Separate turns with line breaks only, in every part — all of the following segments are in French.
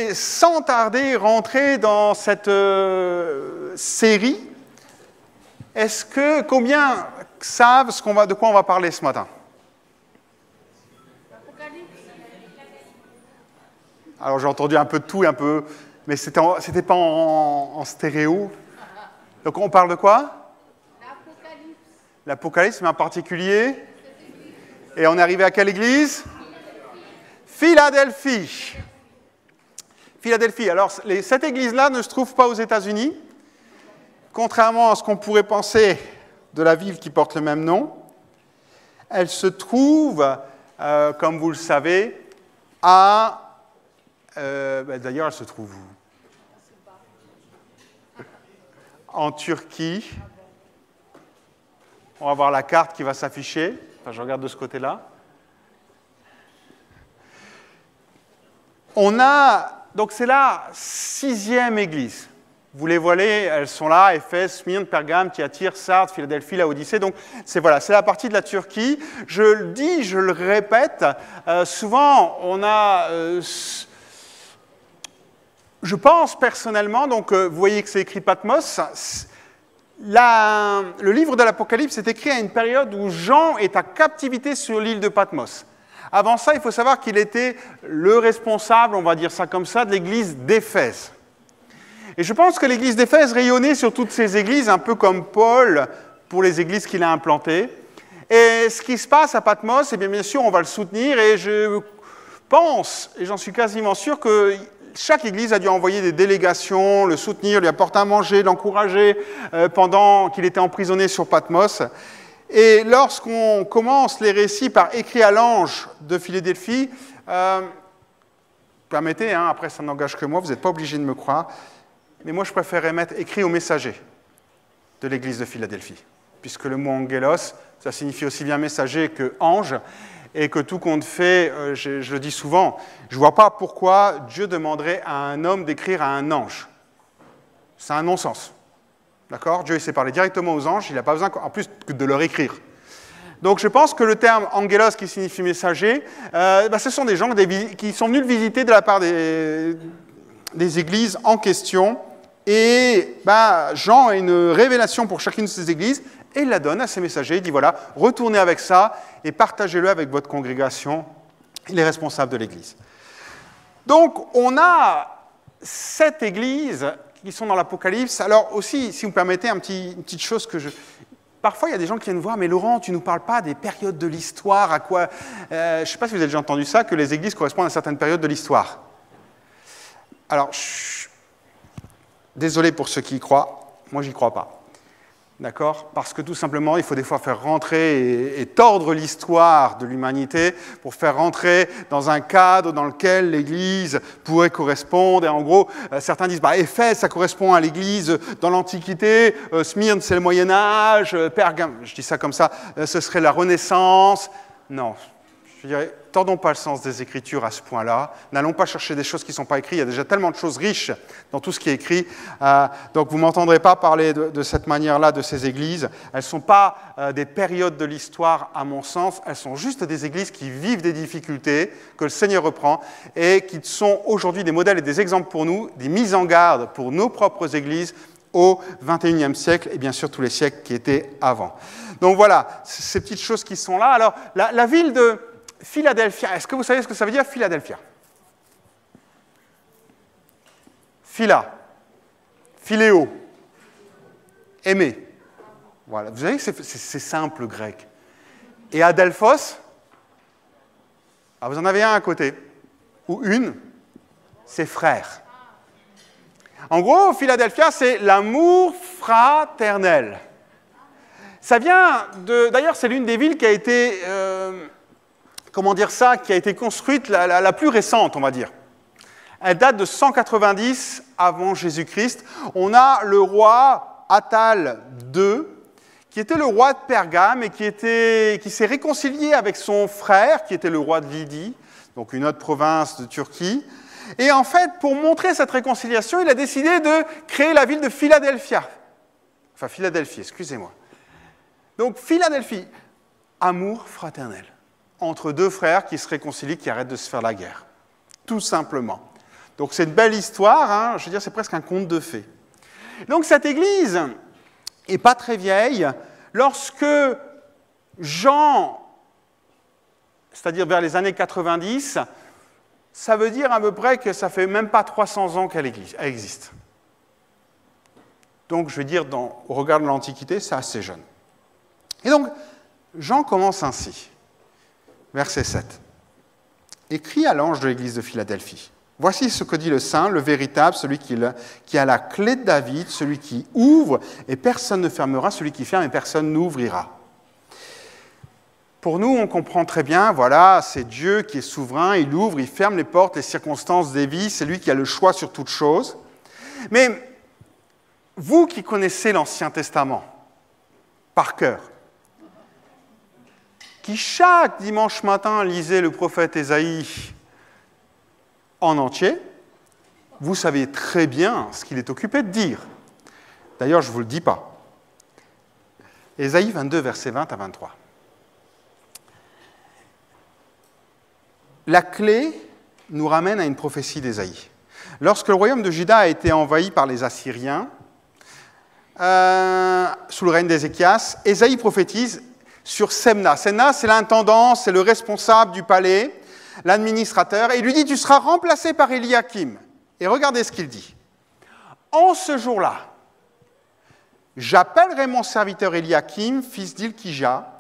vais sans tarder rentrer dans cette série. Combien savent de quoi on va parler ce matin? Alors j'ai entendu un peu de tout et un peu, mais c'était pas en stéréo. Donc on parle de quoi? L'Apocalypse. L'Apocalypse, mais en particulier. Et on est arrivé à quelle église? Philadelphie. Philadelphie. Alors cette église-là ne se trouve pas aux États-Unis, contrairement à ce qu'on pourrait penser de la ville qui porte le même nom. Elle se trouve, comme vous le savez, d'ailleurs, elle se trouve où? En Turquie. On va voir la carte qui va s'afficher. Enfin, je regarde de ce côté-là. Donc c'est la 6e église. Vous les voyez, elles sont là, Éphèse, Smyrne, Pergame, Thyatire, Sardes, Philadelphie, Laodicée. Donc c'est la partie de la Turquie. Je le dis, je le répète, souvent on a... je pense personnellement, donc vous voyez que c'est écrit Patmos, le livre de l'Apocalypse est écrit à une période où Jean est à captivité sur l'île de Patmos. Avant ça, il faut savoir qu'il était le responsable, on va dire ça comme ça, de l'église d'Éphèse. Et je pense que l'église d'Éphèse rayonnait sur toutes ces églises, un peu comme Paul pour les églises qu'il a implantées. Et ce qui se passe à Patmos, eh bien sûr, on va le soutenir, et je pense, et j'en suis quasiment sûr, que chaque église a dû envoyer des délégations, le soutenir, lui apporter à manger, l'encourager pendant qu'il était emprisonné sur Patmos. Et lorsqu'on commence les récits par écrit à l'ange de Philadelphie, permettez, après ça n'engage que moi, vous n'êtes pas obligé de me croire, mais moi je préférerais mettre écrit au messager de l'église de Philadelphie, puisque le mot angelos, ça signifie aussi bien messager que ange, et que tout compte fait, je le dis souvent, je ne vois pas pourquoi Dieu demanderait à un homme d'écrire à un ange. C'est un non-sens. D'accord? Dieu il sait parler directement aux anges, il n'a pas besoin en plus que de leur écrire. Donc je pense que le terme angelos qui signifie messager, ce sont des gens qui sont venus le visiter de la part des églises en question. Et Jean a une révélation pour chacune de ces églises et il la donne à ses messagers. Il dit voilà, retournez avec ça et partagez-le avec votre congrégation et les responsables de l'église. Donc on a 7 églises qui sont dans l'Apocalypse. Alors aussi, si vous me permettez, une petite chose que Parfois, il y a des gens qui viennent voir, mais Laurent, tu ne nous parles pas des périodes de l'histoire, à quoi... je ne sais pas si vous avez déjà entendu ça, que les églises correspondent à certaines périodes de l'histoire. Alors, désolé pour ceux qui y croient, moi, j'y crois pas. D'accord? Parce que tout simplement, il faut des fois faire rentrer et tordre l'histoire de l'humanité pour faire rentrer dans un cadre dans lequel l'Église pourrait correspondre. Et en gros, certains disent Éphèse, ça correspond à l'Église dans l'Antiquité, Smyrne, c'est le Moyen-Âge, Pergame, je dis ça comme ça, ce serait la Renaissance. Non, je dirais, tordons pas le sens des Écritures à ce point-là. N'allons pas chercher des choses qui ne sont pas écrites. Il y a déjà tellement de choses riches dans tout ce qui est écrit. Donc vous ne m'entendrez pas parler de cette manière-là de ces églises. Elles ne sont pas des périodes de l'histoire, à mon sens. Elles sont juste des églises qui vivent des difficultés, que le Seigneur reprend, et qui sont aujourd'hui des modèles et des exemples pour nous, des mises en garde pour nos propres églises au XXIe siècle, et bien sûr tous les siècles qui étaient avant. Donc voilà, ces petites choses qui sont là. Alors, la ville de Philadelphia, est-ce que vous savez ce que ça veut dire, Philadelphia? Phila, philéo, aimer. Voilà, vous savez que c'est simple le grec. Et Adelphos, vous en avez un à côté, ou une, c'est frère. En gros, Philadelphia, c'est l'amour fraternel. Ça vient de... D'ailleurs, c'est l'une des villes qui a été... qui a été construite la plus récente, on va dire. Elle date de 190 avant Jésus-Christ. On a le roi Attal II, qui était le roi de Pergame et qui s'est réconcilié avec son frère, qui était le roi de Lydie, donc une autre province de Turquie. Et en fait, pour montrer cette réconciliation, il a décidé de créer la ville de Philadelphia. Enfin, Philadelphie, excusez-moi. Donc, Philadelphie, amour fraternel entre deux frères qui se réconcilient, qui arrêtent de se faire la guerre. Tout simplement. Donc c'est une belle histoire, hein, je veux dire, c'est presque un conte de fées. Donc cette église n'est pas très vieille. Lorsque Jean, c'est-à-dire vers les années 90, ça veut dire à peu près que ça fait même pas 300 ans qu'elle existe. Donc je veux dire, au regard de l'Antiquité, c'est assez jeune. Et donc, Jean commence ainsi, verset 7. « Écrit à l'ange de l'église de Philadelphie. Voici ce que dit le Saint, le véritable, celui qui a la clé de David, celui qui ouvre et personne ne fermera, celui qui ferme et personne n'ouvrira. » Pour nous, on comprend très bien, voilà, c'est Dieu qui est souverain, il ouvre, il ferme les portes, les circonstances des vies, c'est lui qui a le choix sur toute chose. Mais vous qui connaissez l'Ancien Testament par cœur, qui chaque dimanche matin lisez le prophète Ésaïe en entier, vous savez très bien ce qu'il est occupé de dire. D'ailleurs, je ne vous le dis pas. Ésaïe 22, versets 20 à 23. La clé nous ramène à une prophétie d'Ésaïe. Lorsque le royaume de Juda a été envahi par les Assyriens, sous le règne d'Ézéchias, Ésaïe prophétise sur Semna. Semna, c'est l'intendant, c'est le responsable du palais, l'administrateur, et il lui dit « Tu seras remplacé par Eliakim ». Et regardez ce qu'il dit. « En ce jour-là, j'appellerai mon serviteur Eliakim, fils d'Ilkija,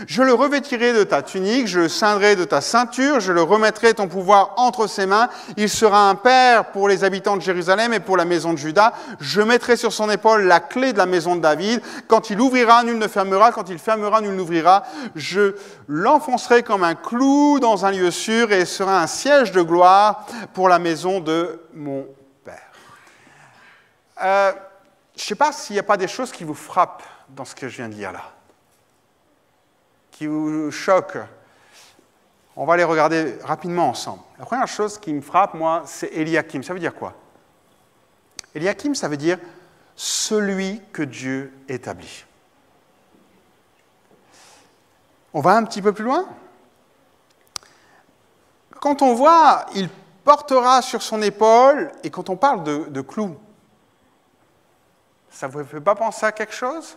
je le revêtirai de ta tunique, je le ceindrai de ta ceinture, je le remettrai ton pouvoir entre ses mains. Il sera un père pour les habitants de Jérusalem et pour la maison de Juda. Je mettrai sur son épaule la clé de la maison de David. Quand il ouvrira, nul ne fermera. Quand il fermera, nul n'ouvrira. Je l'enfoncerai comme un clou dans un lieu sûr et sera un siège de gloire pour la maison de mon père. Je ne sais pas s'il n'y a pas des choses qui vous frappent dans ce que je viens de dire là, qui vous choque. On va les regarder rapidement ensemble. La première chose qui me frappe, moi, c'est Eliakim. Ça veut dire quoi? Eliakim, ça veut dire celui que Dieu établit. On va un petit peu plus loin. Quand on voit, il portera sur son épaule, et quand on parle de clous, ça ne vous fait pas penser à quelque chose?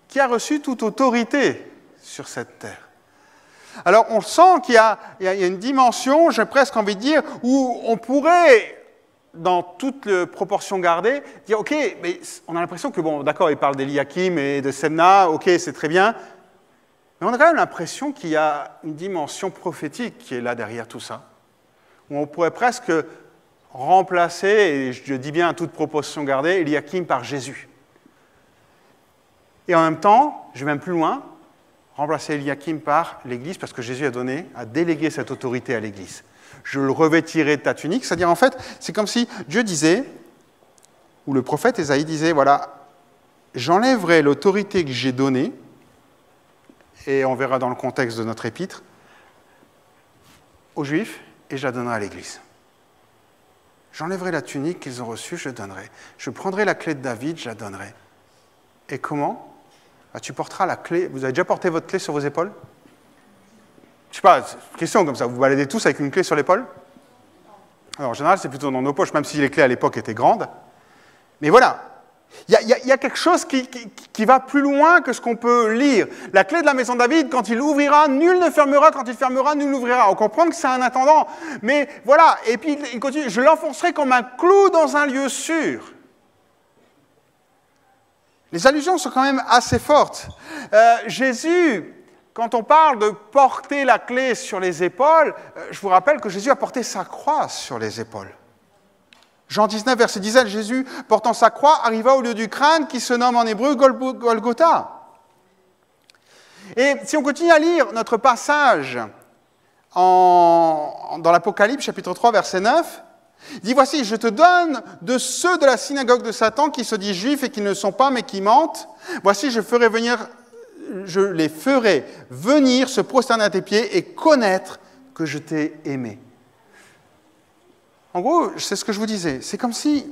Qui a reçu toute autorité sur cette terre. Alors, on sent qu'il y a une dimension, j'ai presque envie de dire, où on pourrait, dans toute proportion gardée, dire, OK, mais on a l'impression que, bon, d'accord, il parle d'Eliakim et de Semna, OK, c'est très bien, mais on a quand même l'impression qu'il y a une dimension prophétique qui est là derrière tout ça, où on pourrait presque remplacer, et je dis bien à toute proportion gardée, Eliakim par Jésus. Et en même temps, je vais même plus loin, remplacer Eliakim par l'Église, parce que Jésus a délégué cette autorité à l'Église. Je le revêtirai de ta tunique, c'est-à-dire en fait, c'est comme si Dieu disait, ou le prophète Ésaïe disait, voilà, j'enlèverai l'autorité que j'ai donnée, et on verra dans le contexte de notre épître, aux Juifs, et je la donnerai à l'Église. J'enlèverai la tunique qu'ils ont reçue, je la donnerai. Je prendrai la clé de David, je la donnerai. Et comment ? Tu porteras la clé. Vous avez déjà porté votre clé sur vos épaules? Je ne sais pas, question comme ça. Vous baladez tous avec une clé sur l'épaule? Alors, en général, c'est plutôt dans nos poches, même si les clés à l'époque étaient grandes. Mais voilà, il y a quelque chose qui va plus loin que ce qu'on peut lire. La clé de la maison de David, quand il ouvrira, nul ne fermera. Quand il fermera, nul n'ouvrira. On comprend que c'est un intendant. Mais voilà, et puis il continue. Je l'enfoncerai comme un clou dans un lieu sûr. Les allusions sont quand même assez fortes. Jésus, quand on parle de porter la clé sur les épaules, je vous rappelle que Jésus a porté sa croix sur les épaules. Jean 19, verset 17, Jésus, portant sa croix, arriva au lieu du crâne qui se nomme en hébreu Golgotha. Et si on continue à lire notre passage dans l'Apocalypse, chapitre 3, verset 9, il dit, voici, je te donne de ceux de la synagogue de Satan qui se disent juifs et qui ne le sont pas, mais qui mentent. Voici, je les ferai venir se prosterner à tes pieds et connaître que je t'ai aimé. En gros, c'est ce que je vous disais. C'est comme si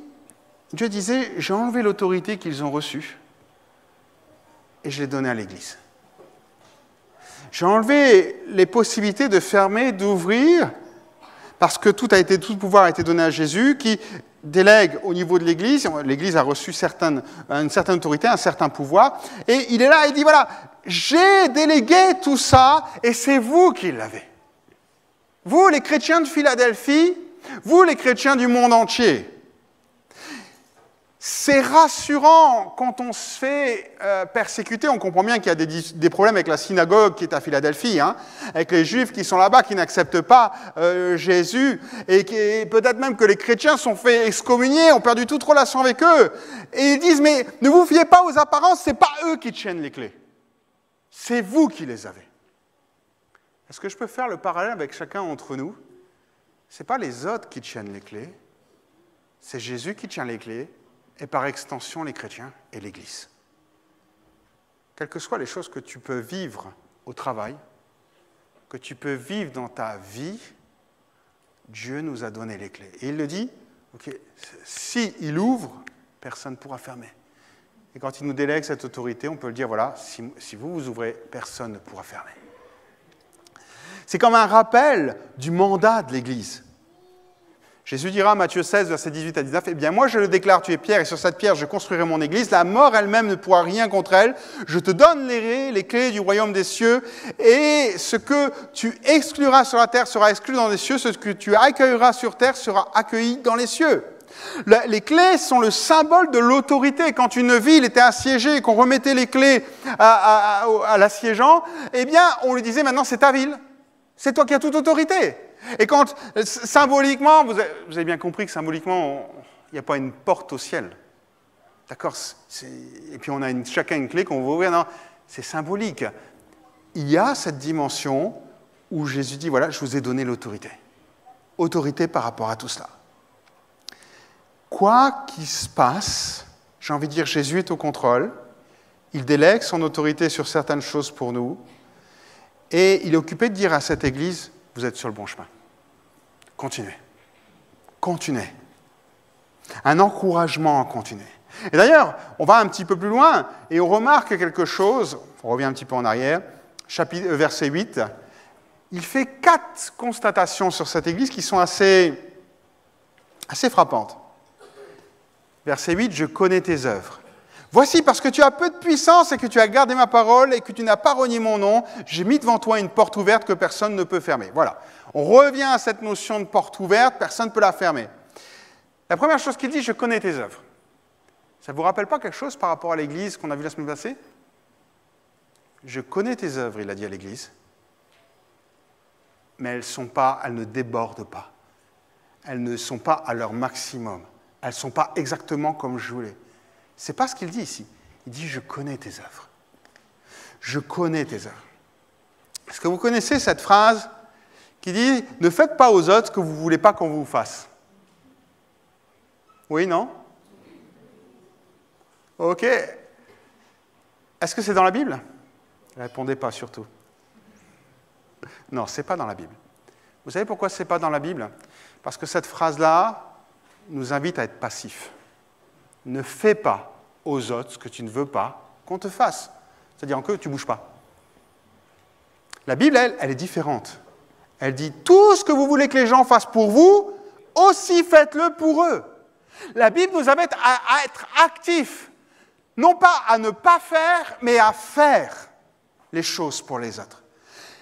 Dieu disait, j'ai enlevé l'autorité qu'ils ont reçue et je l'ai donnée à l'Église. J'ai enlevé les possibilités de fermer, d'ouvrir, parce que tout pouvoir a été donné à Jésus, qui délègue au niveau de l'Église. L'Église a reçu une certaine autorité, un certain pouvoir. Et il est là et dit, voilà, j'ai délégué tout ça et c'est vous qui l'avez. Vous, les chrétiens de Philadelphie, vous, les chrétiens du monde entier. C'est rassurant quand on se fait persécuter. On comprend bien qu'il y a des problèmes avec la synagogue qui est à Philadelphie, hein, avec les Juifs qui sont là-bas, qui n'acceptent pas Jésus, et peut-être même que les chrétiens sont fait excommunier, ont perdu toute relation avec eux. Et ils disent, mais ne vous fiez pas aux apparences, ce n'est pas eux qui tiennent les clés. C'est vous qui les avez. Est-ce que je peux faire le parallèle avec chacun d'entre nous? Ce n'est pas les autres qui tiennent les clés, c'est Jésus qui tient les clés, et par extension les chrétiens et l'Église. Quelles que soient les choses que tu peux vivre au travail, que tu peux vivre dans ta vie, Dieu nous a donné les clés. Et il le dit, okay, s'il ouvre, personne ne pourra fermer. Et quand il nous délègue cette autorité, on peut le dire, voilà, si vous ouvrez, personne ne pourra fermer. C'est comme un rappel du mandat de l'Église. Jésus dira, Matthieu 16, versets 18 à 19, « Eh bien, moi je le déclare, tu es pierre, et sur cette pierre je construirai mon église. La mort elle-même ne pourra rien contre elle. Je te donne les clés du royaume des cieux, et ce que tu excluras sur la terre sera exclu dans les cieux, ce que tu accueilleras sur terre sera accueilli dans les cieux. » Les clés sont le symbole de l'autorité. Quand une ville était assiégée et qu'on remettait les clés à l'assiégeant, eh bien, on lui disait, maintenant c'est ta ville. C'est toi qui as toute autorité. Et quand, symboliquement, vous avez bien compris que symboliquement, il n'y a pas une porte au ciel. D'accord? Et puis on a chacun une clé qu'on va ouvrir. Non, c'est symbolique. Il y a cette dimension où Jésus dit, voilà, je vous ai donné l'autorité. Autorité par rapport à tout cela. Quoi qu'il se passe, j'ai envie de dire, Jésus est au contrôle. Il délègue son autorité sur certaines choses pour nous. Et il est occupé de dire à cette Église, vous êtes sur le bon chemin. Continuez. Continuez. Un encouragement à continuer. Et d'ailleurs, on va un petit peu plus loin et on remarque quelque chose, on revient un petit peu en arrière, verset 8, il fait 4 constatations sur cette Église qui sont assez frappantes. Verset 8, je connais tes œuvres. Voici, parce que tu as peu de puissance et que tu as gardé ma parole et que tu n'as pas renié mon nom, j'ai mis devant toi une porte ouverte que personne ne peut fermer. Voilà. On revient à cette notion de porte ouverte, personne ne peut la fermer. La première chose qu'il dit, je connais tes œuvres. Ça ne vous rappelle pas quelque chose par rapport à l'Église qu'on a vu la semaine passée? Je connais tes œuvres, il a dit à l'Église, mais elles ne débordent pas. Elles ne sont pas à leur maximum. Elles ne sont pas exactement comme je voulais. Ce n'est pas ce qu'il dit ici. Il dit, je connais tes œuvres. Je connais tes œuvres. Est-ce que vous connaissez cette phrase qui dit, ne faites pas aux autres ce que vous ne voulez pas qu'on vous fasse? Oui, non? Ok. Est-ce que c'est dans la Bible? Ne répondez pas surtout. Non, ce n'est pas dans la Bible. Vous savez pourquoi ce n'est pas dans la Bible? Parce que cette phrase-là nous invite à être passifs. Ne fais pas aux autres ce que tu ne veux pas qu'on te fasse. C'est-à-dire que tu ne bouges pas. La Bible, elle est différente. Elle dit, tout ce que vous voulez que les gens fassent pour vous, aussi faites-le pour eux. La Bible nous invite à être actifs. Non pas à ne pas faire, mais à faire les choses pour les autres.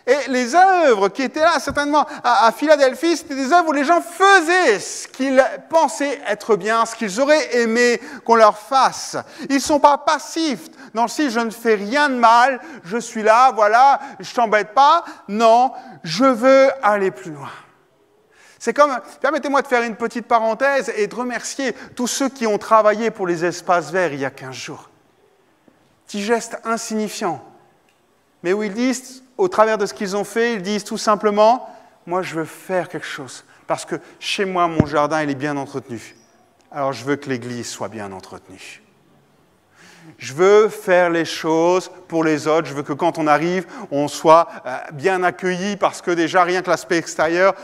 Et les œuvres qui étaient là, certainement, à Philadelphie, c'était des œuvres où les gens faisaient ce qu'ils pensaient être bien, ce qu'ils auraient aimé qu'on leur fasse. Ils ne sont pas passifs, dans le style « je ne fais rien de mal, je suis là, voilà, je ne t'embête pas ». Non, je veux aller plus loin. C'est comme, permettez-moi de faire une petite parenthèse et de remercier tous ceux qui ont travaillé pour les espaces verts il y a 15 jours. Petit geste insignifiant, mais où ils disent, au travers de ce qu'ils ont fait, ils disent tout simplement, moi je veux faire quelque chose, parce que chez moi, mon jardin, il est bien entretenu. Alors je veux que l'église soit bien entretenue. Je veux faire les choses pour les autres, je veux que quand on arrive, on soit bien accueilli, parce que déjà, rien que l'aspect extérieur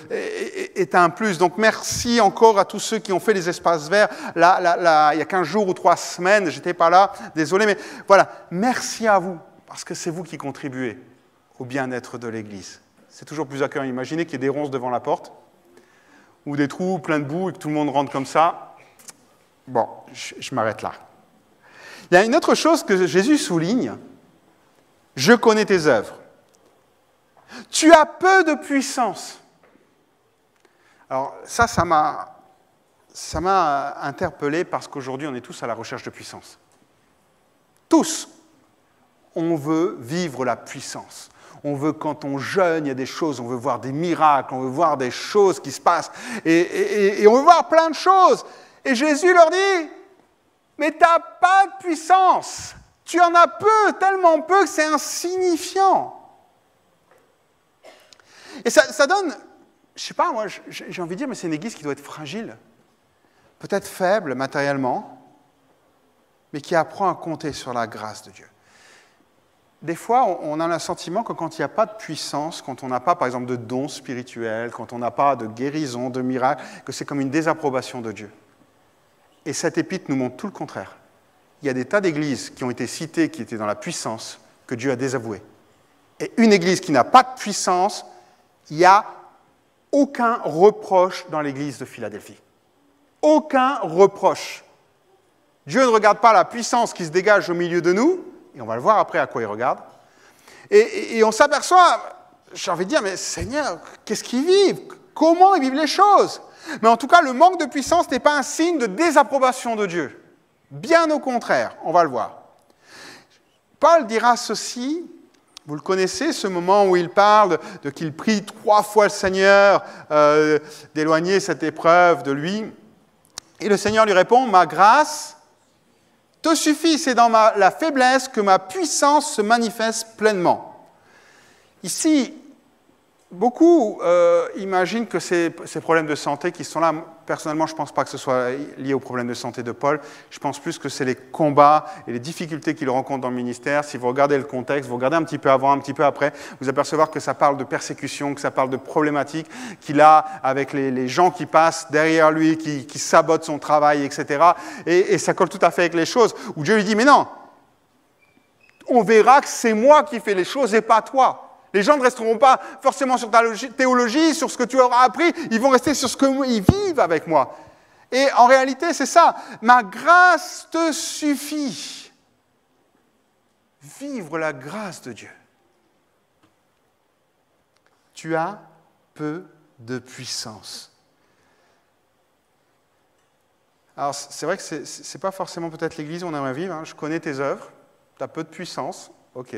est un plus. Donc merci encore à tous ceux qui ont fait les espaces verts. Là, il y a 15 jours ou 3 semaines, je n'étais pas là, désolé, mais voilà, merci à vous. Parce que c'est vous qui contribuez au bien-être de l'Église. C'est toujours plus accueillant. Imaginez qu'il y ait des ronces devant la porte. ou des trous pleins de boue et que tout le monde rentre comme ça. Bon, je m'arrête là. Il y a une autre chose que Jésus souligne. Je connais tes œuvres. Tu as peu de puissance. Alors ça m'a interpellé parce qu'aujourd'hui, on est tous à la recherche de puissance. Tous. On veut vivre la puissance. On veut, quand on jeûne, il y a des choses, on veut voir des miracles, on veut voir des choses qui se passent, et on veut voir plein de choses. Et Jésus leur dit, mais tu n'as pas de puissance. Tu en as peu, tellement peu que c'est insignifiant. Et ça donne, je ne sais pas, moi, j'ai envie de dire, mais c'est une église qui doit être fragile, peut-être faible matériellement, mais qui apprend à compter sur la grâce de Dieu. Des fois, on a le sentiment que quand il n'y a pas de puissance, quand on n'a pas, par exemple, de dons spirituels, quand on n'a pas de guérison, de miracles, que c'est comme une désapprobation de Dieu. Et cet épître nous montre tout le contraire. Il y a des tas d'églises qui ont été citées, qui étaient dans la puissance, que Dieu a désavouées. Et une église qui n'a pas de puissance, il n'y a aucun reproche dans l'église de Philadelphie. Aucun reproche. Dieu ne regarde pas la puissance qui se dégage au milieu de nous, et on va le voir après à quoi il regarde. Et on s'aperçoit, j'ai envie de dire, mais Seigneur, qu'est-ce qu'ils vivent? Comment ils vivent les choses? Mais en tout cas, le manque de puissance n'est pas un signe de désapprobation de Dieu. Bien au contraire, on va le voir. Paul dira ceci, vous le connaissez, ce moment où il parle de qu'il prie 3 fois le Seigneur d'éloigner cette épreuve de lui. Et le Seigneur lui répond, ma grâce te suffit, c'est dans la faiblesse que ma puissance se manifeste pleinement. Ici, beaucoup imaginent que ces problèmes de santé qui sont là, personnellement, je ne pense pas que ce soit lié aux problèmes de santé de Paul. Je pense plus que c'est les combats et les difficultés qu'il rencontre dans le ministère. Si vous regardez le contexte, vous regardez un petit peu avant, un petit peu après, vous apercevoir que ça parle de persécution, que ça parle de problématiques qu'il a avec les gens qui passent derrière lui, qui sabotent son travail, etc. Et ça colle tout à fait avec les choses où Dieu lui dit, mais non, on verra que c'est moi qui fais les choses et pas toi. Les gens ne resteront pas forcément sur ta théologie, sur ce que tu auras appris, ils vont rester sur ce qu'ils vivent avec moi. Et en réalité, c'est ça. Ma grâce te suffit. Vivre la grâce de Dieu. Tu as peu de puissance. Alors, c'est vrai que ce n'est pas forcément peut-être l'église où on aimerait vivre. Hein. Je connais tes œuvres. Tu as peu de puissance. OK.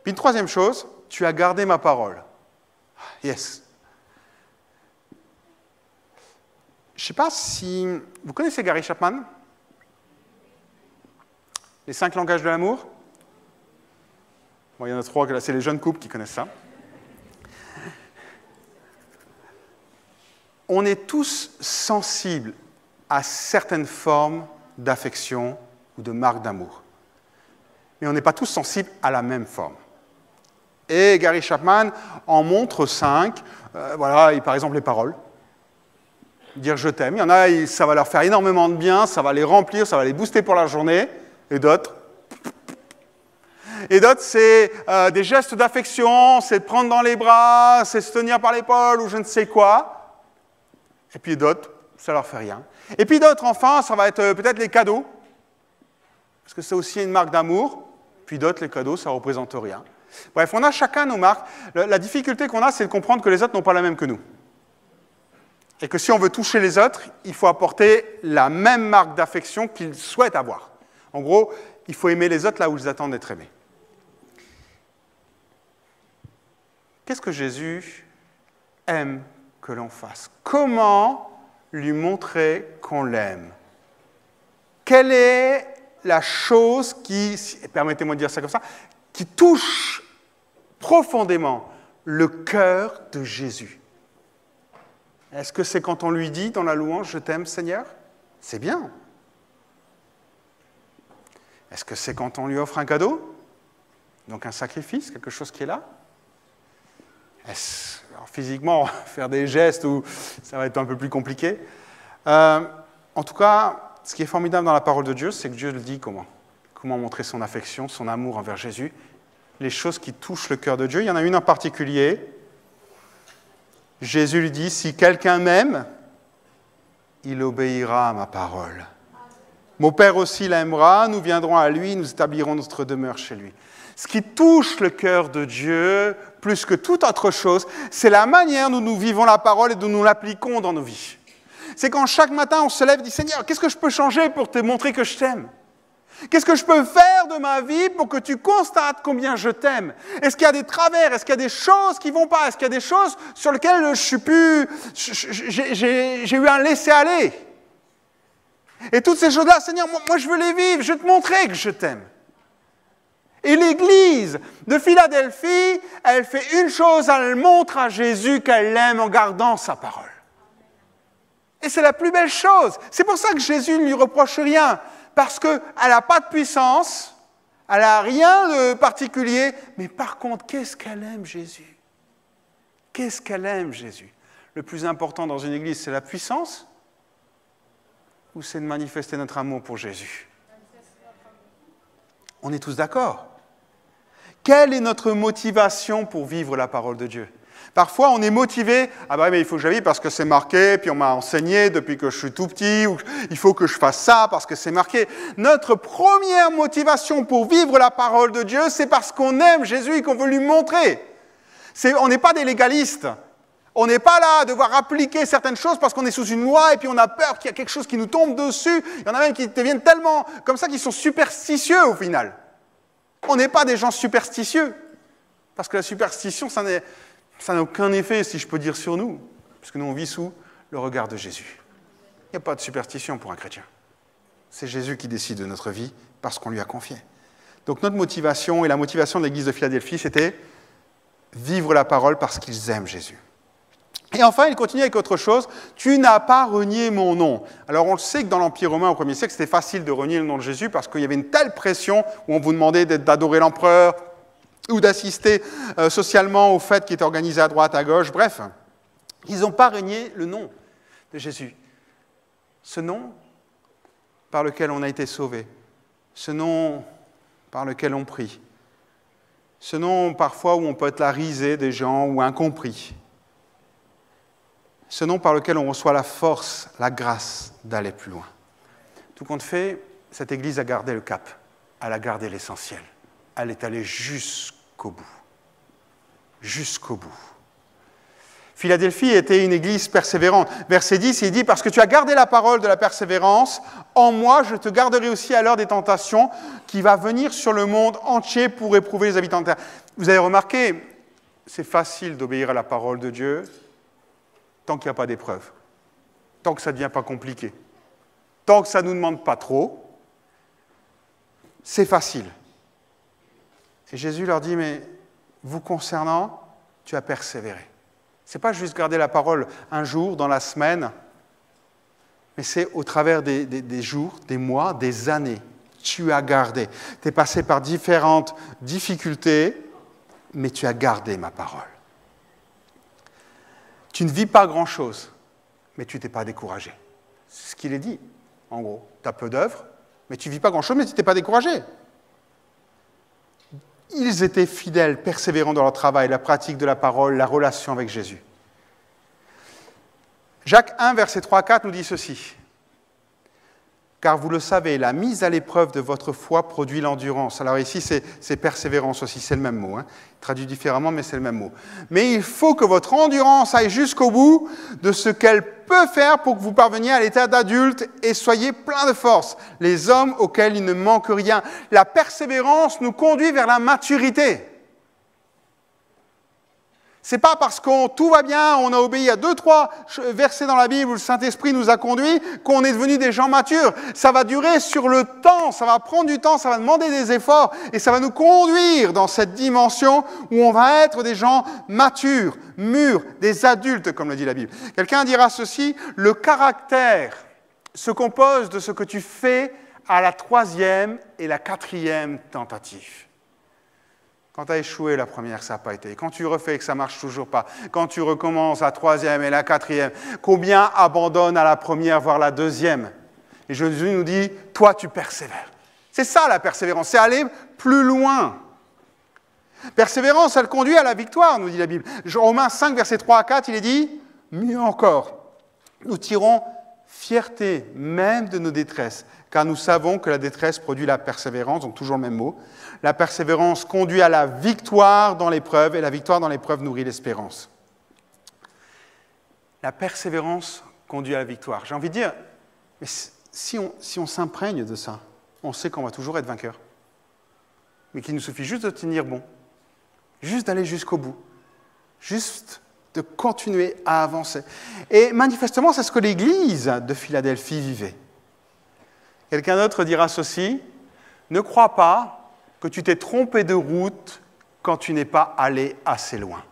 Puis une troisième chose, tu as gardé ma parole. Yes. Je ne sais pas si... Vous connaissez Gary Chapman? Les 5 langages de l'amour? Bon, il y en a 3, c'est les jeunes couples qui connaissent ça. On est tous sensibles à certaines formes d'affection ou de marque d'amour. Mais on n'est pas tous sensibles à la même forme. Et Gary Chapman en montre 5. Voilà, par exemple, les paroles. Dire je t'aime. Il y en a, ça va leur faire énormément de bien, ça va les remplir, ça va les booster pour la journée. Et d'autres, c'est des gestes d'affection, c'est de prendre dans les bras, c'est se tenir par l'épaule ou je ne sais quoi. Et puis d'autres, ça leur fait rien. Et puis d'autres, enfin, ça va être peut-être les cadeaux. Parce que c'est aussi une marque d'amour. Puis d'autres, les cadeaux, ça ne représente rien. Bref, on a chacun nos marques. La difficulté qu'on a, c'est de comprendre que les autres n'ont pas la même que nous. Et que si on veut toucher les autres, il faut apporter la même marque d'affection qu'ils souhaitent avoir. En gros, il faut aimer les autres là où ils attendent d'être aimés. Qu'est-ce que Jésus aime que l'on fasse? Comment lui montrer qu'on l'aime? Quelle est la chose qui, permettez-moi de dire ça comme ça, qui touche profondément le cœur de Jésus? Est-ce que c'est quand on lui dit dans la louange « Je t'aime, Seigneur » ? C'est bien. Est-ce que c'est quand on lui offre un cadeau ? Donc un sacrifice, quelque chose qui est là ? Alors physiquement, faire des gestes, ça va être un peu plus compliqué. En tout cas, ce qui est formidable dans la parole de Dieu, c'est que Dieu le dit comment. Comment montrer son affection, son amour envers Jésus. Les choses qui touchent le cœur de Dieu. Il y en a une en particulier. Jésus lui dit, si quelqu'un m'aime, il obéira à ma parole. Mon Père aussi l'aimera, nous viendrons à lui, nous établirons notre demeure chez lui. Ce qui touche le cœur de Dieu, plus que toute autre chose, c'est la manière dont nous vivons la parole et dont nous l'appliquons dans nos vies. C'est quand chaque matin on se lève et dit, Seigneur, qu'est-ce que je peux changer pour te montrer que je t'aime ? Qu'est-ce que je peux faire de ma vie pour que tu constates combien je t'aime ? Est-ce qu'il y a des travers ? Est-ce qu'il y a des choses qui ne vont pas ? Est-ce qu'il y a des choses sur lesquelles j'ai eu un laisser-aller ? Et toutes ces choses-là, Seigneur, moi je veux les vivre, je veux te montrer que je t'aime. Et l'Église de Philadelphie, elle fait une chose, elle montre à Jésus qu'elle l'aime en gardant sa parole. Et c'est la plus belle chose. C'est pour ça que Jésus ne lui reproche rien. Parce qu'elle n'a pas de puissance, elle n'a rien de particulier, mais par contre, qu'est-ce qu'elle aime Jésus ? Qu'est-ce qu'elle aime Jésus ? Le plus important dans une église, c'est la puissance ou c'est de manifester notre amour pour Jésus ? On est tous d'accord. Quelle est notre motivation pour vivre la parole de Dieu ? Parfois, on est motivé, ah ben mais il faut que j'aille parce que c'est marqué, puis on m'a enseigné depuis que je suis tout petit, ou il faut que je fasse ça parce que c'est marqué. Notre première motivation pour vivre la parole de Dieu, c'est parce qu'on aime Jésus et qu'on veut lui montrer. On n'est pas des légalistes. On n'est pas là à devoir appliquer certaines choses parce qu'on est sous une loi et puis on a peur qu'il y a quelque chose qui nous tombe dessus. Il y en a même qui deviennent tellement comme ça qu'ils sont superstitieux au final. On n'est pas des gens superstitieux. Parce que la superstition, ça n'a aucun effet, si je peux dire, sur nous, puisque nous, on vit sous le regard de Jésus. Il n'y a pas de superstition pour un chrétien. C'est Jésus qui décide de notre vie parce qu'on lui a confié. Donc notre motivation et la motivation de l'Église de Philadelphie, c'était vivre la parole parce qu'ils aiment Jésus. Et enfin, il continue avec autre chose. « Tu n'as pas renié mon nom ». Alors, on le sait que dans l'Empire romain, au 1er siècle, c'était facile de renier le nom de Jésus parce qu'il y avait une telle pression où on vous demandait d'adorer l'empereur, ou d'assister socialement aux fêtes qui étaient organisées à droite, à gauche. Bref, ils n'ont pas renié le nom de Jésus. Ce nom par lequel on a été sauvé, ce nom par lequel on prie, ce nom parfois où on peut être la risée des gens ou incompris, ce nom par lequel on reçoit la force, la grâce d'aller plus loin. Tout compte fait, cette Église a gardé le cap, elle a gardé l'essentiel. Elle est allée jusqu'au bout. Jusqu'au bout. Philadelphie était une église persévérante. Verset 10, il dit « Parce que tu as gardé la parole de la persévérance, en moi je te garderai aussi à l'heure des tentations qui va venir sur le monde entier pour éprouver les habitants de terre. » Vous avez remarqué, c'est facile d'obéir à la parole de Dieu tant qu'il n'y a pas d'épreuve, tant que ça ne devient pas compliqué, tant que ça ne nous demande pas trop, c'est facile. Et Jésus leur dit, mais vous concernant, tu as persévéré. Ce n'est pas juste garder la parole un jour dans la semaine, mais c'est au travers des jours, des mois, des années. Tu as gardé. Tu es passé par différentes difficultés, mais tu as gardé ma parole. Tu ne vis pas grand-chose, mais tu ne t'es pas découragé. C'est ce qu'il est dit, en gros. Tu as peu d'œuvres, mais tu ne vis pas grand-chose, mais tu ne t'es pas découragé. Ils étaient fidèles, persévérants dans leur travail, la pratique de la parole, la relation avec Jésus. Jacques 1, versets 3 à 4 nous dit ceci. « Car vous le savez, la mise à l'épreuve de votre foi produit l'endurance. » Alors ici, c'est persévérance aussi, c'est le même mot. Traduit différemment, mais c'est le même mot. « Mais il faut que votre endurance aille jusqu'au bout de ce qu'elle peut faire pour que vous parveniez à l'état d'adulte et soyez plein de force, les hommes auxquels il ne manque rien. » La persévérance nous conduit vers la maturité. Ce n'est pas parce que tout va bien, on a obéi à 2-3 versets dans la Bible où le Saint-Esprit nous a conduits, qu'on est devenus des gens matures. Ça va durer sur le temps, ça va prendre du temps, ça va demander des efforts et ça va nous conduire dans cette dimension où on va être des gens matures, mûrs, des adultes, comme le dit la Bible. Quelqu'un dira ceci, le caractère se compose de ce que tu fais à la 3e et la 4e tentative. Quand tu as échoué la première, ça n'a pas été. Quand tu refais et que ça ne marche toujours pas. Quand tu recommences la 3e et la 4e. Combien abandonnent à la première, voire la 2e? Et Jésus nous dit, toi tu persévères. C'est ça la persévérance, c'est aller plus loin. Persévérance, elle conduit à la victoire, nous dit la Bible. Romains 5, versets 3 à 4, il est dit, mieux encore, nous tirons fierté même de nos détresses, car nous savons que la détresse produit la persévérance, donc toujours le même mot. La persévérance conduit à la victoire dans l'épreuve, et la victoire dans l'épreuve nourrit l'espérance. La persévérance conduit à la victoire. J'ai envie de dire, mais si on s'imprègne de ça, on sait qu'on va toujours être vainqueur. Mais qu'il nous suffit juste de tenir bon, juste d'aller jusqu'au bout, juste de continuer à avancer. Et manifestement, c'est ce que l'Église de Philadelphie vivait. Quelqu'un d'autre dira ceci, ne crois pas que tu t'es trompé de route quand tu n'es pas allé assez loin.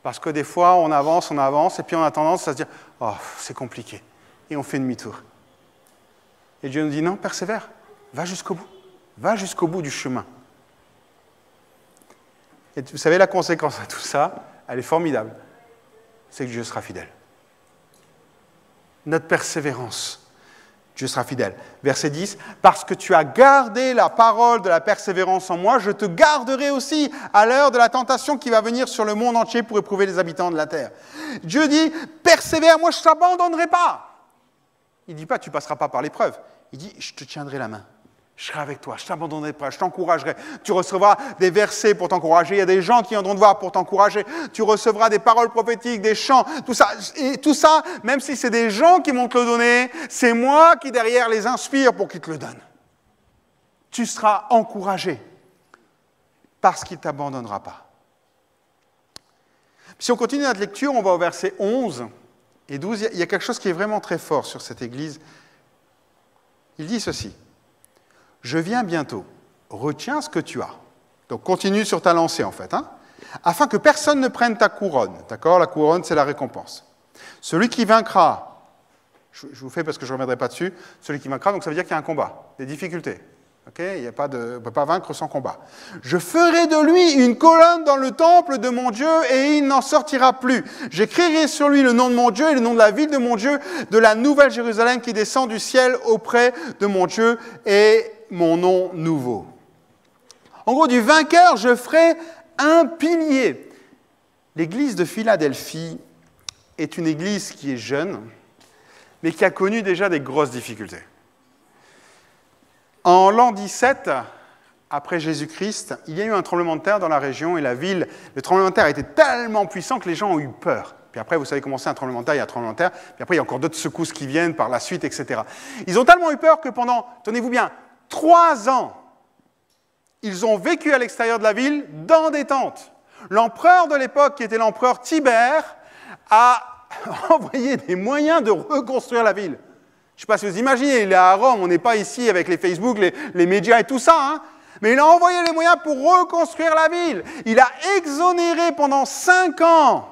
Parce que des fois, on avance, et puis on a tendance à se dire « Oh, c'est compliqué ». Et on fait demi-tour. Et Dieu nous dit « Non, persévère, va jusqu'au bout du chemin ». Et vous savez, la conséquence de tout ça, elle est formidable. C'est que Dieu sera fidèle. Notre persévérance, Dieu sera fidèle. Verset 10, « Parce que tu as gardé la parole de la persévérance en moi, je te garderai aussi à l'heure de la tentation qui va venir sur le monde entier pour éprouver les habitants de la terre. » Dieu dit, « Persévère, moi je ne t'abandonnerai pas. » Il ne dit pas, « Tu ne passeras pas par l'épreuve. » Il dit, « Je te tiendrai la main. Je serai avec toi, je ne t'abandonnerai pas, je t'encouragerai. Tu recevras des versets pour t'encourager. Il y a des gens qui viendront te voir pour t'encourager. Tu recevras des paroles prophétiques, des chants, tout ça. Et tout ça, même si c'est des gens qui vont te le donner, c'est moi qui derrière les inspire pour qu'ils te le donnent. Tu seras encouragé parce qu'il ne t'abandonnera pas. Si on continue notre lecture, on va au verset 11 et 12. Il y a quelque chose qui est vraiment très fort sur cette église. Il dit ceci. « Je viens bientôt, retiens ce que tu as. » Donc continue sur ta lancée en fait. Afin que personne ne prenne ta couronne. D'accord ? La couronne, c'est la récompense. Celui qui vaincra, je vous fais parce que je ne reviendrai pas dessus, celui qui vaincra, donc ça veut dire qu'il y a un combat, des difficultés. Okay ? On ne peut pas vaincre sans combat. « Je ferai de lui une colonne dans le temple de mon Dieu et il n'en sortira plus. J'écrirai sur lui le nom de mon Dieu et le nom de la ville de mon Dieu, de la nouvelle Jérusalem qui descend du ciel auprès de mon Dieu et mon nom nouveau. » En gros, du vainqueur, je ferai un pilier. L'église de Philadelphie est une église qui est jeune, mais qui a connu déjà des grosses difficultés. En l'an 17, après Jésus-Christ, il y a eu un tremblement de terre dans la région et la ville. Le tremblement de terre était tellement puissant que les gens ont eu peur. Puis après, vous savez comment c'est un tremblement de terre, il y a un tremblement de terre, puis après il y a encore d'autres secousses qui viennent par la suite, etc. Ils ont tellement eu peur que pendant, tenez-vous bien, 3 ans, ils ont vécu à l'extérieur de la ville dans des tentes. L'empereur de l'époque, qui était l'empereur Tibère, a envoyé des moyens de reconstruire la ville. Je ne sais pas si vous imaginez, il est à Rome, on n'est pas ici avec les Facebook, les médias et tout ça, mais il a envoyé les moyens pour reconstruire la ville. Il a exonéré pendant 5 ans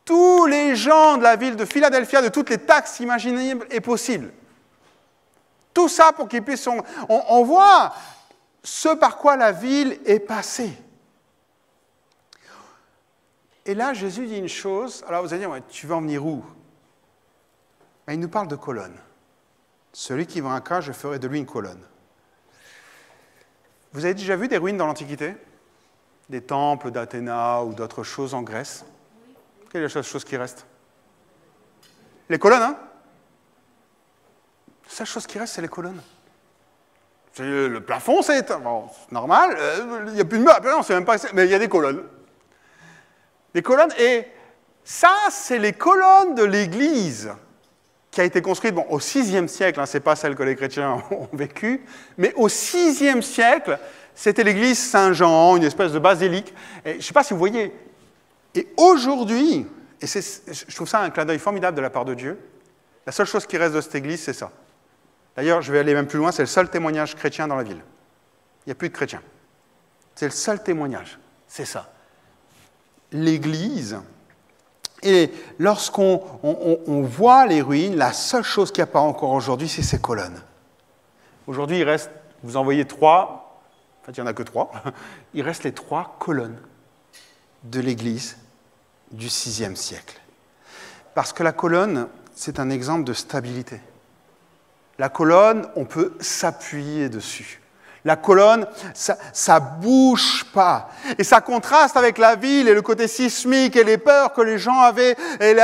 tous les gens de la ville de Philadelphie de toutes les taxes imaginables et possibles. Tout ça pour qu'ils puissent... On voit ce par quoi la ville est passée. Et là, Jésus dit une chose. Alors vous allez dire, tu vas en venir où ? Ben, il nous parle de colonne. Celui qui vaincra, je ferai de lui une colonne. Vous avez déjà vu des ruines dans l'Antiquité ? Des temples d'Athéna ou d'autres choses en Grèce ? Quelle est la seule chose qui reste ? Les colonnes, hein ? La seule chose qui reste, c'est les colonnes. Le plafond, c'est normal, il n'y a plus de meubles, non, c'est même pas, mais il y a des colonnes. Des colonnes, et ça, c'est les colonnes de l'Église qui a été construite au VIe siècle, ce n'est pas celle que les chrétiens ont vécue, mais au VIe siècle, c'était l'église Saint-Jean, une espèce de basilique. Et je ne sais pas si vous voyez, et aujourd'hui, et je trouve ça un clin d'œil formidable de la part de Dieu, la seule chose qui reste de cette église, c'est ça. D'ailleurs, je vais aller même plus loin, c'est le seul témoignage chrétien dans la ville. Il n'y a plus de chrétiens. C'est le seul témoignage, c'est ça. L'église, et lorsqu'on voit les ruines, la seule chose qu'il n'y a pas encore aujourd'hui, c'est ces colonnes. Aujourd'hui, il reste, vous en voyez 3, en fait, il n'y en a que 3, il reste les 3 colonnes de l'église du VIe siècle. Parce que la colonne, c'est un exemple de stabilité. La colonne, on peut s'appuyer dessus. La colonne, ça bouge pas. Et ça contraste avec la ville et le côté sismique et les peurs que les gens avaient et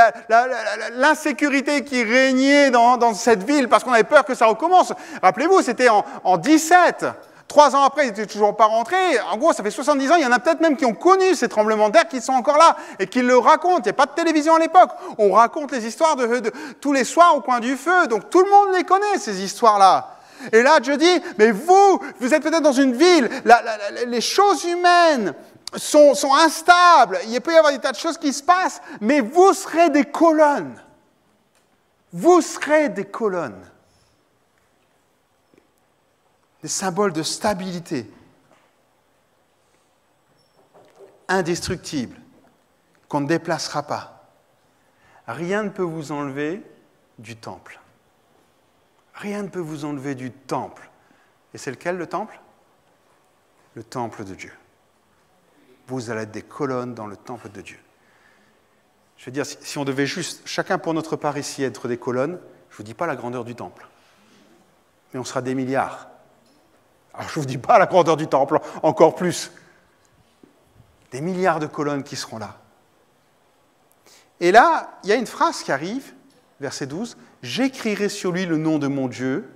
l'insécurité qui régnait dans cette ville parce qu'on avait peur que ça recommence. Rappelez-vous, c'était en 17. 3 ans après, ils n'étaient toujours pas rentrés. En gros, ça fait 70 ans, il y en a peut-être même qui ont connu ces tremblements d'air qui sont encore là et qui le racontent. Il n'y a pas de télévision à l'époque. On raconte les histoires de tous les soirs au coin du feu. Donc tout le monde les connaît, ces histoires-là. Et là, Dieu dit, mais vous êtes peut-être dans une ville, les choses humaines sont instables, il peut y avoir des tas de choses qui se passent, mais vous serez des colonnes. Vous serez des colonnes. Des symboles de stabilité, indestructibles, qu'on ne déplacera pas. Rien ne peut vous enlever du temple. Rien ne peut vous enlever du temple. Et c'est lequel, le temple? Le temple de Dieu. Vous allez être des colonnes dans le temple de Dieu. Je veux dire, si on devait juste, chacun pour notre part ici, être des colonnes, je ne vous dis pas la grandeur du temple. Mais on sera des milliards. Alors je ne vous dis pas la grandeur du temple, encore plus. Des milliards de colonnes qui seront là. Et là, il y a une phrase qui arrive, verset 12, « J'écrirai sur lui le nom de mon Dieu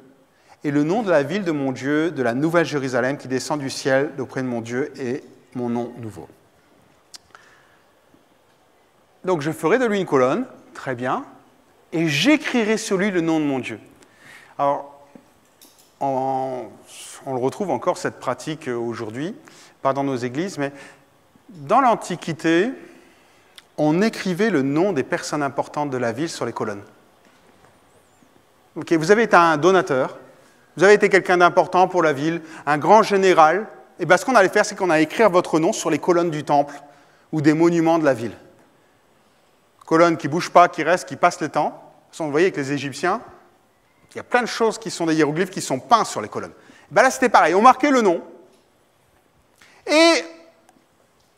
et le nom de la ville de mon Dieu, de la nouvelle Jérusalem qui descend du ciel d'auprès de mon Dieu et mon nom nouveau. » Donc je ferai de lui une colonne, très bien, et j'écrirai sur lui le nom de mon Dieu. Alors, on le retrouve encore, cette pratique aujourd'hui, pas dans nos églises, mais dans l'Antiquité, on écrivait le nom des personnes importantes de la ville sur les colonnes. Okay, vous avez été un donateur, vous avez été quelqu'un d'important pour la ville, un grand général, et bien ce qu'on allait faire, c'est qu'on allait écrire votre nom sur les colonnes du temple ou des monuments de la ville. Colonnes qui ne bougent pas, qui restent, qui passent le temps. Vous voyez avec les Égyptiens, il y a plein de choses qui sont des hiéroglyphes qui sont peints sur les colonnes. Ben là, c'était pareil, on marquait le nom. Et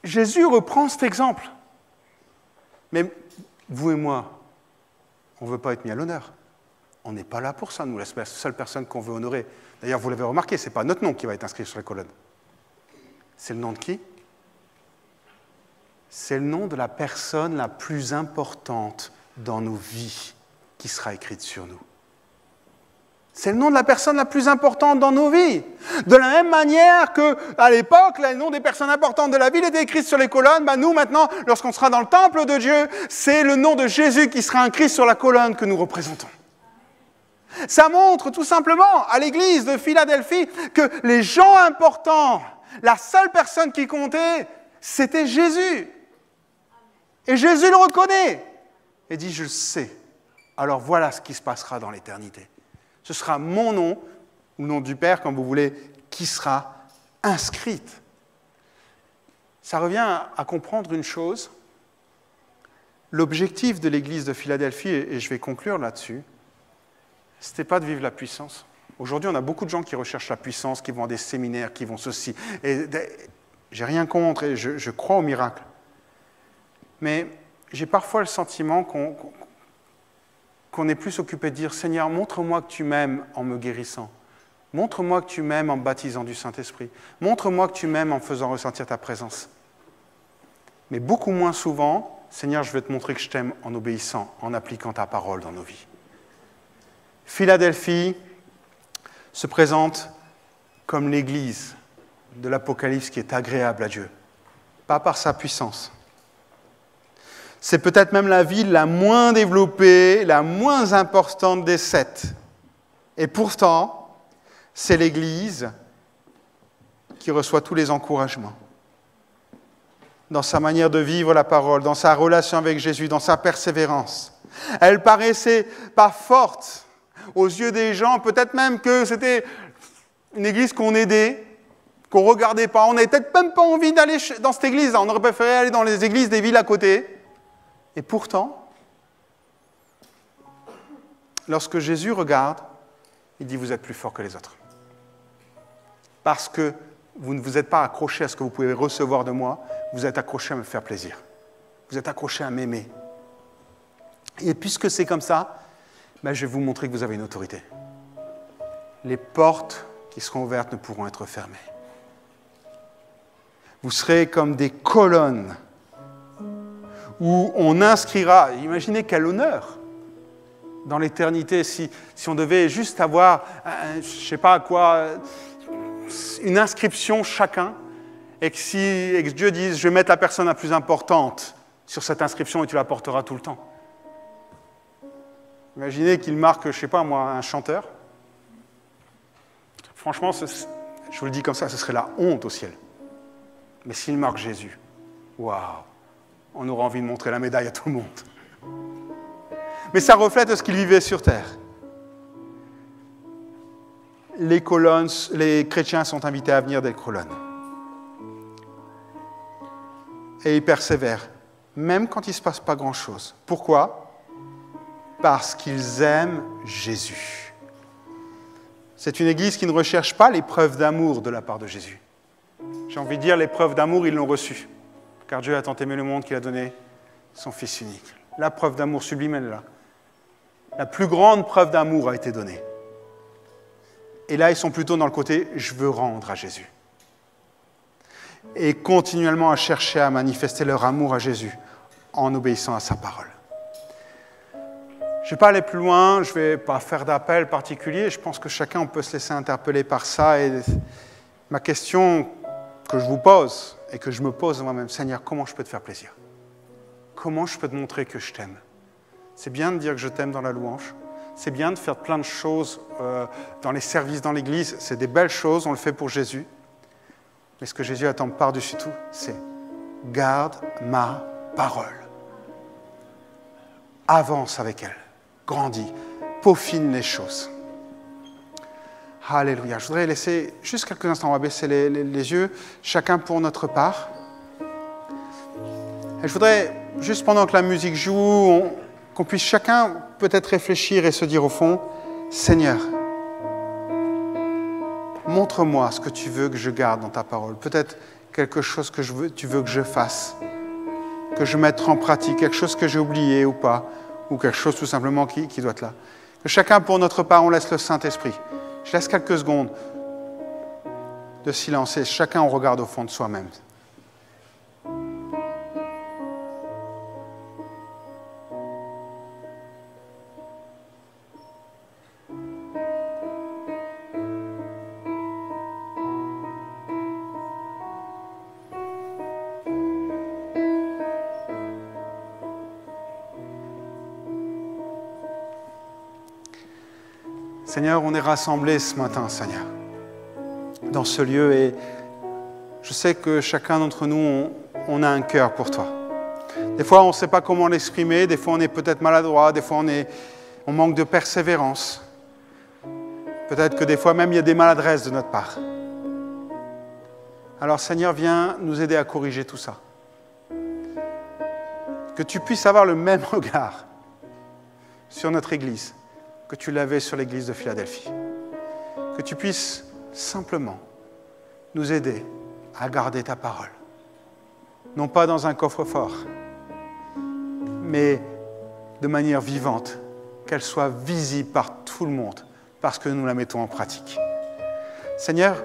Jésus reprend cet exemple. Mais vous et moi, on ne veut pas être mis à l'honneur. On n'est pas là pour ça, nous, la seule personne qu'on veut honorer. D'ailleurs, vous l'avez remarqué, ce n'est pas notre nom qui va être inscrit sur les colonnes. C'est le nom de qui? C'est le nom de la personne la plus importante dans nos vies qui sera écrite sur nous. C'est le nom de la personne la plus importante dans nos vies. De la même manière qu'à l'époque, le nom des personnes importantes de la ville était écrit sur les colonnes, ben nous maintenant, lorsqu'on sera dans le temple de Dieu, c'est le nom de Jésus qui sera inscrit sur la colonne que nous représentons. Ça montre tout simplement à l'église de Philadelphie que les gens importants, la seule personne qui comptait, c'était Jésus. Et Jésus le reconnaît et dit, je le sais. Alors voilà ce qui se passera dans l'éternité. Ce sera mon nom, ou le nom du Père, comme vous voulez, qui sera inscrite. Ça revient à comprendre une chose. L'objectif de l'église de Philadelphie, et je vais conclure là-dessus, ce n'était pas de vivre la puissance. Aujourd'hui, on a beaucoup de gens qui recherchent la puissance, qui vont à des séminaires, qui vont ceci. Et j'ai rien contre, et je crois au miracle. Mais j'ai parfois le sentiment qu'on est plus occupé de dire « Seigneur, montre-moi que tu m'aimes en me guérissant. Montre-moi que tu m'aimes en me baptisant du Saint-Esprit. Montre-moi que tu m'aimes en faisant ressentir ta présence. » Mais beaucoup moins souvent, « Seigneur, je vais te montrer que je t'aime en obéissant, en appliquant ta parole dans nos vies. » Philadelphie se présente comme l'église de l'Apocalypse qui est agréable à Dieu, pas par sa puissance. C'est peut-être même la ville la moins développée, la moins importante des 7. Et pourtant, c'est l'église qui reçoit tous les encouragements. Dans sa manière de vivre la parole, dans sa relation avec Jésus, dans sa persévérance. Elle paraissait pas forte aux yeux des gens, peut-être même que c'était une église qu'on aidait, qu'on ne regardait pas. On n'avait peut-être même pas envie d'aller dans cette église-là. On aurait préféré aller dans les églises des villes à côté. Et pourtant, lorsque Jésus regarde, il dit « Vous êtes plus fort que les autres. Parce que vous ne vous êtes pas accroché à ce que vous pouvez recevoir de moi, vous êtes accroché à me faire plaisir. Vous êtes accroché à m'aimer. Et puisque c'est comme ça, ben je vais vous montrer que vous avez une autorité. Les portes qui seront ouvertes ne pourront être fermées. Vous serez comme des colonnes où on inscrira, imaginez quel honneur dans l'éternité, si on devait juste avoir, je ne sais pas quoi, une inscription chacun, et que Dieu dise, je vais mettre la personne la plus importante sur cette inscription et tu la porteras tout le temps. Imaginez qu'il marque, je ne sais pas moi, un chanteur. Franchement, je vous le dis comme ça, ce serait la honte au ciel. Mais s'il marque Jésus, waouh, on aura envie de montrer la médaille à tout le monde. Mais ça reflète ce qu'il vivait sur terre. Les chrétiens sont invités à venir des colonnes. Et ils persévèrent, même quand il ne se passe pas grand-chose. Pourquoi ? Parce qu'ils aiment Jésus. C'est une église qui ne recherche pas les preuves d'amour de la part de Jésus. J'ai envie de dire, les preuves d'amour, ils l'ont reçues. Car Dieu a tant aimé le monde qu'il a donné son Fils unique. La preuve d'amour sublime, elle est là. La plus grande preuve d'amour a été donnée. Et là, ils sont plutôt dans le côté « je veux rendre à Jésus ». Et continuellement à chercher à manifester leur amour à Jésus en obéissant à sa parole. Je ne vais pas aller plus loin, je ne vais pas faire d'appel particulier. Je pense que chacun peut se laisser interpeller par ça. Et ma question que je vous pose et que je me pose moi-même, Seigneur, comment je peux te faire plaisir ? Comment je peux te montrer que je t'aime ? C'est bien de dire que je t'aime dans la louange. C'est bien de faire plein de choses dans les services dans l'Église. C'est des belles choses, on le fait pour Jésus. Mais ce que Jésus attend par-dessus tout, c'est « garde ma parole ». Avance avec elle, grandis, peaufine les choses. Alléluia. Je voudrais laisser juste quelques instants, on va baisser les yeux, chacun pour notre part. Et je voudrais, juste pendant que la musique joue, qu'on puisse chacun peut-être réfléchir et se dire au fond, « Seigneur, montre-moi ce que tu veux que je garde dans ta parole. Peut-être quelque chose que tu veux que je fasse, que je mette en pratique, quelque chose que j'ai oublié ou pas, ou quelque chose tout simplement qui doit être là. Que chacun, pour notre part, on laisse le Saint-Esprit. Je laisse quelques secondes de silence et chacun, on regarde au fond de soi-même. Seigneur, on est rassemblés ce matin, Seigneur, dans ce lieu et je sais que chacun d'entre nous, on a un cœur pour toi. Des fois, on ne sait pas comment l'exprimer, des fois on est peut-être maladroit, des fois on manque de persévérance. Peut-être que des fois même il y a des maladresses de notre part. Alors Seigneur, viens nous aider à corriger tout ça. Que tu puisses avoir le même regard sur notre Église que tu l'avais sur l'Église de Philadelphie. Que tu puisses simplement nous aider à garder ta parole. Non pas dans un coffre-fort, mais de manière vivante, qu'elle soit visible par tout le monde, parce que nous la mettons en pratique. Seigneur,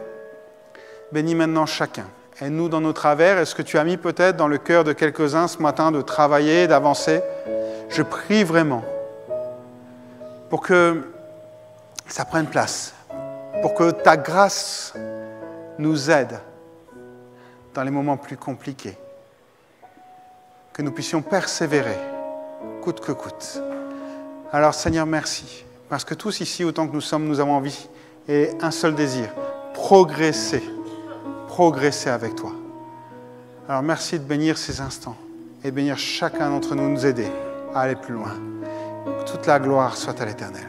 bénis maintenant chacun. Aide-nous dans nos travers. Est-ce que tu as mis peut-être dans le cœur de quelques-uns ce matin de travailler, d'avancer ? Je prie vraiment pour que ça prenne place, pour que ta grâce nous aide dans les moments plus compliqués, que nous puissions persévérer, coûte que coûte. Alors Seigneur, merci, parce que tous ici, autant que nous sommes, nous avons envie et un seul désir, progresser avec toi. Alors merci de bénir ces instants et de bénir chacun d'entre nous, nous aider à aller plus loin. Que toute la gloire soit à l'Éternel.